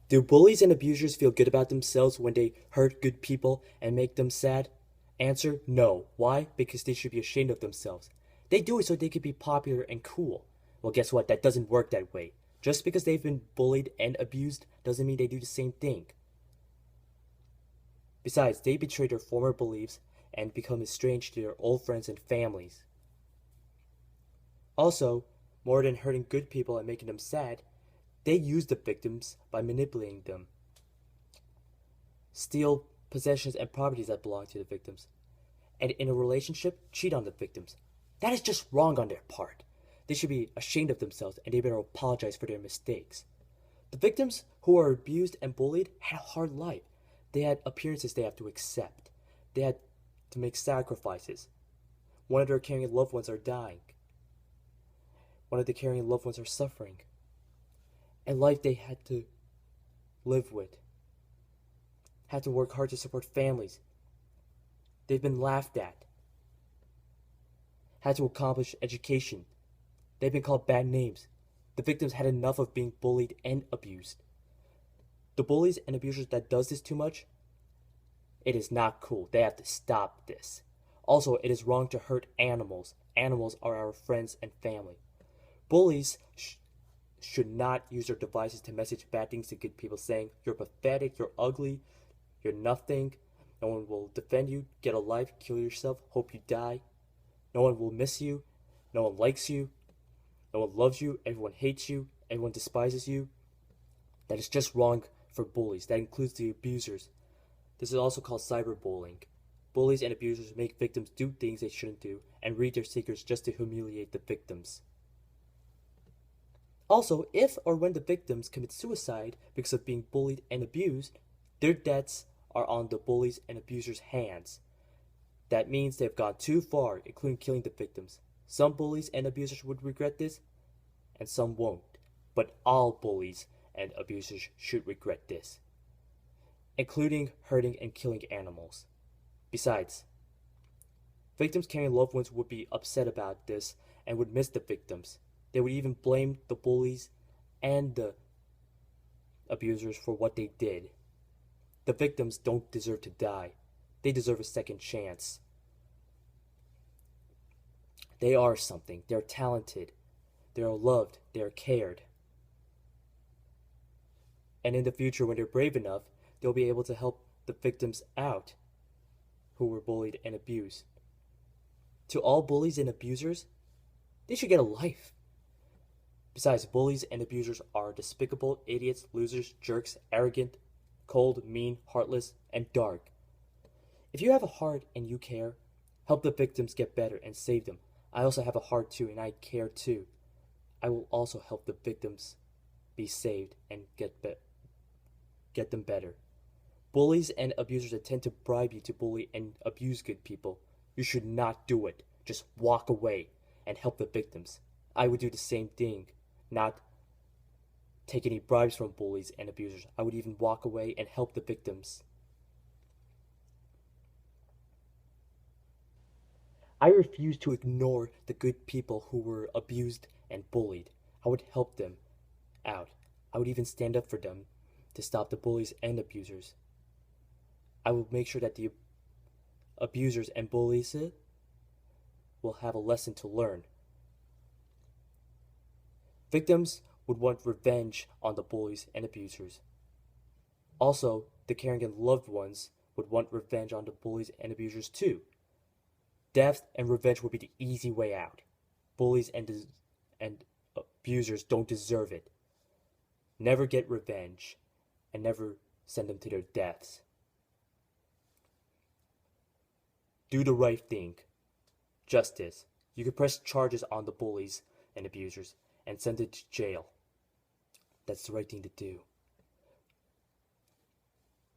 Do bullies and abusers feel good about themselves when they hurt good people and make them sad? Answer, no. Why? Because they should be ashamed of themselves. They do it so they can be popular and cool. Well, guess what? That doesn't work that way. Just because they've been bullied and abused doesn't mean they do the same thing. Besides, they betray their former beliefs and become estranged to their old friends and families. Also, more than hurting good people and making them sad, they use the victims by manipulating them, steal possessions and properties that belong to the victims, and in a relationship, cheat on the victims. That is just wrong on their part. They should be ashamed of themselves and they better apologize for their mistakes. The victims who are abused and bullied had a hard life. They had appearances they have to accept. They had to make sacrifices. One of their caring loved ones are dying. One of the caring loved ones are suffering. And life they had to live with. Had to work hard to support families. They've been laughed at. Had to accomplish education. They've been called bad names. The victims had enough of being bullied and abused. The bullies and abusers that does this too much, it is not cool. They have to stop this. Also, it is wrong to hurt animals. Animals are our friends and family. Bullies should not use their devices to message bad things to good people saying, you're pathetic, you're ugly, you're nothing, no one will defend you, get a life, kill yourself, hope you die. No one will miss you, no one likes you, no one loves you, everyone hates you, everyone despises you. That is just wrong for bullies. That includes the abusers. This is also called cyberbullying. Bullies and abusers make victims do things they shouldn't do and read their secrets just to humiliate the victims. Also, if or when the victims commit suicide because of being bullied and abused, their deaths are on the bullies and abusers' hands. That means they've gone too far, including killing the victims. Some bullies and abusers would regret this, and some won't. But all bullies and abusers should regret this, including hurting and killing animals. Besides, victims carrying loved ones would be upset about this and would miss the victims. They would even blame the bullies and the abusers for what they did. The victims don't deserve to die. They deserve a second chance. They are something. They're talented. They are loved. They are cared. And in the future, when they're brave enough, they'll be able to help the victims out who were bullied and abused. To all bullies and abusers, they should get a life. Besides, bullies and abusers are despicable, idiots, losers, jerks, arrogant, cold, mean, heartless, and dark. If you have a heart and you care, help the victims get better and save them. I also have a heart too, and I care too. I will also help the victims be saved and get them better. Bullies and abusers tend to bribe you to bully and abuse good people. You should not do it. Just walk away and help the victims. I would do the same thing, not take any bribes from bullies and abusers. I would even walk away and help the victims. I refuse to ignore the good people who were abused and bullied. I would help them out. I would even stand up for them to stop the bullies and abusers. I will make sure that the abusers and bullies will have a lesson to learn. Victims would want revenge on the bullies and abusers. Also, the caring and loved ones would want revenge on the bullies and abusers too. Death and revenge would be the easy way out. Bullies and abusers don't deserve it. Never get revenge and never send them to their deaths. Do the right thing. Justice. You can press charges on the bullies and abusers and send them to jail. That's the right thing to do.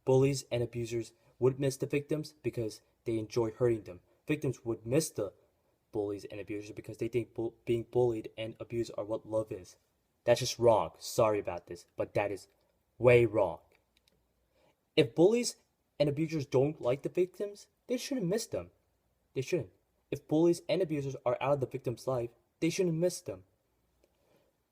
Bullies and abusers would miss the victims because they enjoy hurting them. Victims would miss the bullies and abusers because they think being bullied and abused are what love is. That's just wrong. Sorry about this, but that is way wrong. If bullies and abusers don't like the victims, they shouldn't miss them. They shouldn't. If bullies and abusers are out of the victim's life, they shouldn't miss them.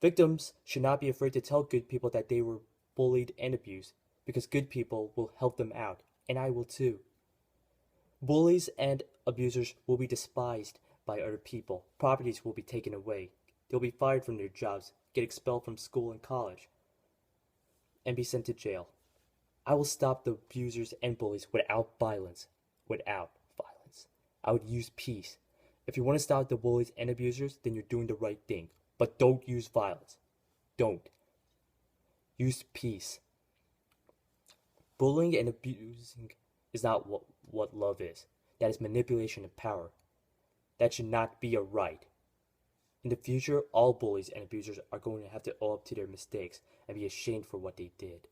Victims should not be afraid to tell good people that they were bullied and abused, because good people will help them out, and I will too. Bullies and abusers will be despised by other people. Properties will be taken away. They'll be fired from their jobs, get expelled from school and college, and be sent to jail. I will stop the abusers and bullies without violence. Without violence. I would use peace. If you want to stop the bullies and abusers, then you're doing the right thing. But don't use violence. Don't. Use peace. Bullying and abusing is not what love is. That is manipulation of power. That should not be a right. In the future, all bullies and abusers are going to have to own up to their mistakes and be ashamed for what they did.